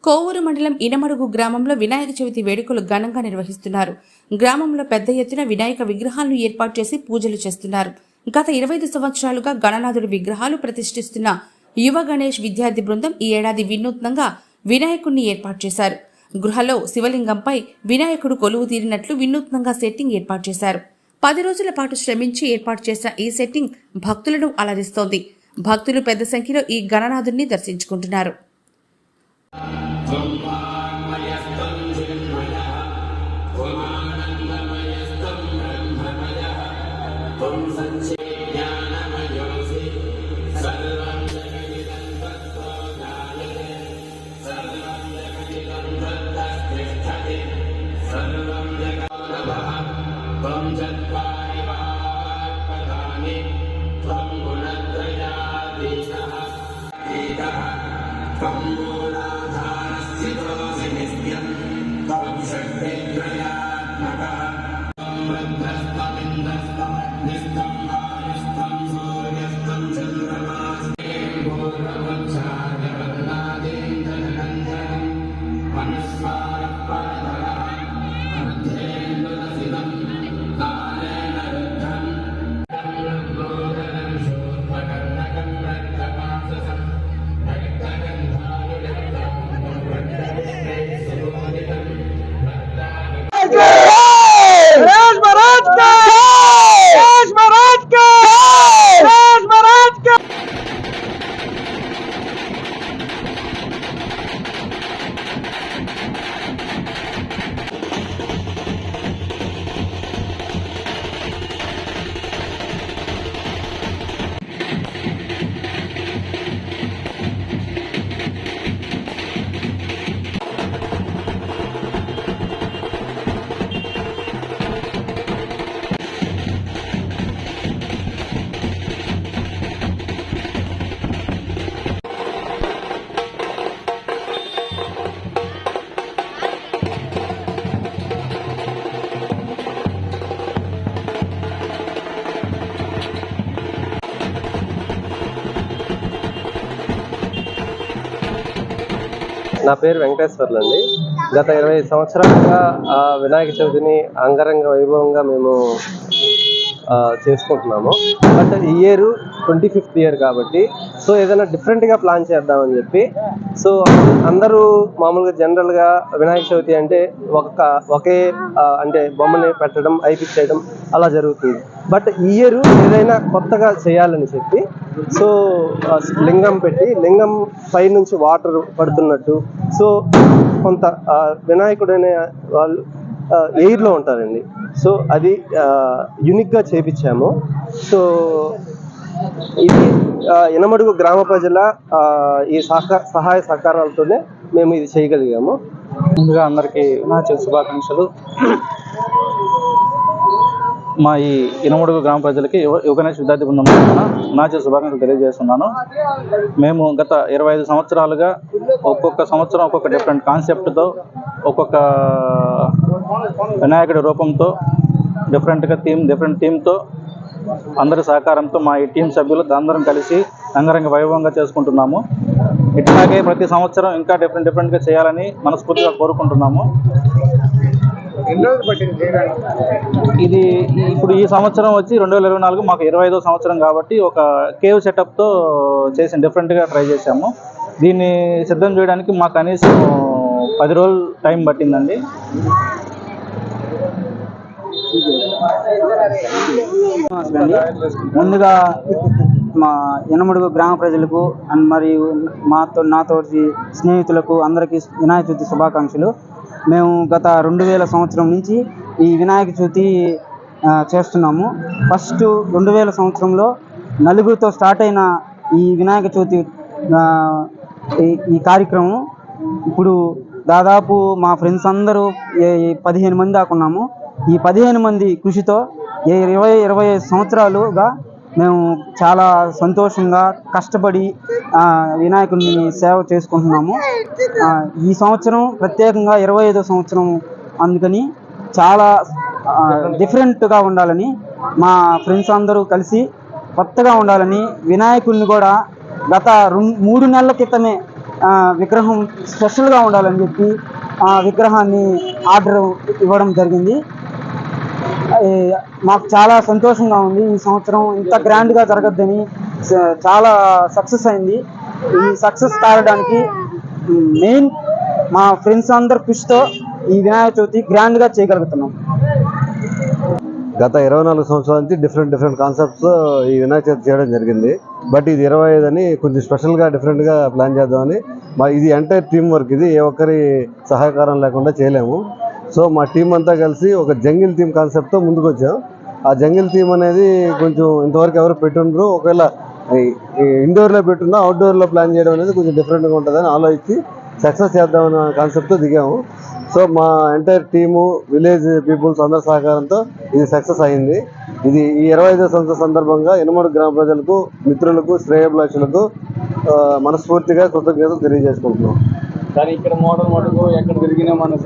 కోవూరు మండలం ఇనమడుగు గ్రామంలో వినాయక చవితి వేడుకలు ఘనంగా నిర్వహిస్తున్నారు. గ్రామంలో పెద్ద ఎత్తున వినాయక విగ్రహాలను ఏర్పాటు చేసి పూజలు చేస్తున్నారు. గత 25 సంవత్సరాలుగా గణనాథుడి విగ్రహాలు ప్రతిష్ఠిస్తున్న యువ గణేష్ విద్యార్థి బృందం ఈ ఏడాది వినూత్నంగా వినాయకుడిని ఏర్పాటు చేశారు. గృహలో శివలింగంపై వినాయకుడు కొలువు తీరినట్లు వినూత్నంగా సెట్టింగ్ ఏర్పాటు చేశారు. 10 రోజుల పాటు శ్రమించి ఏర్పాటు చేసిన ఈ సెట్టింగ్ భక్తులను అలరిస్తోంది. భక్తులు పెద్ద సంఖ్యలో ఈ గణనాథుడిని దర్శించుకుంటున్నారు. నా పేరు వెంకటేశ్వర్లు అండి. గత 25 సంవత్సరాలుగా వినాయక చవితిని అంగరంగ వైభవంగా మేము చేసుకుంటున్నాము. బట్ ఈ ఇయర్ 25th ఇయర్ కాబట్టి సో ఏదైనా డిఫరెంట్గా ప్లాన్ చేద్దామని చెప్పి సో అందరూ మామూలుగా జనరల్గా వినాయక చవితి అంటే ఒకే అంటే బొమ్మని పెట్టడం ఐపిక్ చేయడం అలా జరుగుతుంది. బట్ ఈ ఇయర్ ఏదైనా కొత్తగా చేయాలని చెప్పి సో లింగం పెట్టి లింగం పై నుంచి వాటర్ పడుతున్నట్టు సో కొంత వినాయకుడు అనే వాళ్ళు ఎయిర్లో ఉంటారండి. సో అది యూనిక్గా చేపించాము. సో ఇది ఇనమడుగు గ్రామ ప్రజల ఈ సహాయ సహకారాలతోనే మేము ఇది చేయగలిగాము. ముందుగా అందరికీ వినాయక చవితి శుభాకాంక్షలు. మా ఈ ఇనమడుగు గ్రామ ప్రజలకి యువ గణేష్ విద్యార్థి బృందం వినాయక చవితి శుభాకాంక్షలు తెలియజేస్తున్నాను. మేము గత 25 సంవత్సరాలుగా ఒక్కొక్క సంవత్సరం ఒక్కొక్క డిఫరెంట్ కాన్సెప్ట్తో ఒక్కొక్క వినాయకుడి రూపంతో డిఫరెంట్ థీమ్తో అందరి సహకారంతో మా ఈ టీం సభ్యులు అందరం కలిసి అంగరంగ వైభవంగా చేసుకుంటున్నాము. ఇట్లాగే ప్రతి సంవత్సరం ఇంకా డిఫరెంట్గా చేయాలని మనస్ఫూర్తిగా కోరుకుంటున్నాము. ఇది ఇప్పుడు ఈ సంవత్సరం వచ్చి 2024 మాకు 25వ సంవత్సరం కాబట్టి ఒక కేవ్ సెటప్తో చేసి డిఫరెంట్గా ట్రై చేసాము. దీన్ని సిద్ధం చేయడానికి మాకు కనీసం 10 రోజులు టైం పట్టిందండి. ముందుగా మా ఇనమడుగు గ్రామ ప్రజలకు అండ్ మరియు నాతోటి స్నేహితులకు అందరికీ వినాయక చవితి శుభాకాంక్షలు. మేము గత 2000 సంవత్సరం నుంచి ఈ వినాయక చవితి చేస్తున్నాము. ఫస్ట్ 2000 సంవత్సరంలో నలుగురితో స్టార్ట్ అయిన ఈ వినాయక చవితి ఈ కార్యక్రమం ఇప్పుడు దాదాపు మా ఫ్రెండ్స్ అందరూ 15 మంది దాకా ఉన్నాము. ఈ 15 మంది కృషితో 25 సంవత్సరాలుగా మేము చాలా సంతోషంగా కష్టపడి వినాయకుడిని సేవ చేసుకుంటున్నాము. ఈ సంవత్సరం ప్రత్యేకంగా 25వ సంవత్సరం అందుకని చాలా డిఫరెంట్గా ఉండాలని మా ఫ్రెండ్స్ అందరూ కలిసి కొత్తగా ఉండాలని వినాయకుడిని కూడా గత 3 నెలల క్రితమే విగ్రహం స్పెషల్గా ఉండాలని చెప్పి ఆ విగ్రహాన్ని ఆర్డర్ ఇవ్వడం జరిగింది. మాకు చాలా సంతోషంగా ఉంది. ఈ సంవత్సరం ఇంత గ్రాండ్గా జరగద్దని చాలా సక్సెస్ అయింది. ఈ సక్సెస్ తాగడానికి మెయిన్ మా ఫ్రెండ్స్ అందరి కృషితో ఈ వినాయక చవితి గ్రాండ్గా చేయగలుగుతున్నాం. గత 24 సంవత్సరాల నుంచి డిఫరెంట్ కాన్సెప్ట్స్ ఈ వినాయక చవితి చేయడం జరిగింది. బట్ ఇది 25 అని కొంచెం స్పెషల్గా డిఫరెంట్గా ప్లాన్ చేద్దామని ఇది ఎంటైర్ టీం వర్క్. ఇది ఏ ఒక్కరి సహకారం లేకుండా చేయలేము. సో మా టీం అంతా కలిసి ఒక జంగిల్ థీమ్ కాన్సెప్ట్తో ముందుకు వచ్చాం. ఆ జంగిల్ థీమ్ అనేది కొంచెం ఇంతవరకు ఎవరు పెట్టుండ్రు. ఒకవేళ ఇండోర్లో పెట్టున్నా అవుట్డోర్లో ప్లాన్ చేయడం అనేది కొంచెం డిఫరెంట్గా ఉంటుందని ఆలోచించి సక్సెస్ చేద్దామన్న కాన్సెప్ట్తో దిగాము. సో మా ఎంటైర్ టీము, విలేజ్ పీపుల్స్ అందరి సహకారంతో ఇది సక్సెస్ అయింది. ఇది ఈ 25వ సంవత్సరం సందర్భంగా యనమడుగు గ్రామ ప్రజలకు, మిత్రులకు, శ్రేయోభిలాషులకు మనస్ఫూర్తిగా కృతజ్ఞతలు తెలియజేసుకుంటున్నాం. కానీ ఇక్కడ మోడల్ మటుకు ఎక్కడ తిరిగినా మన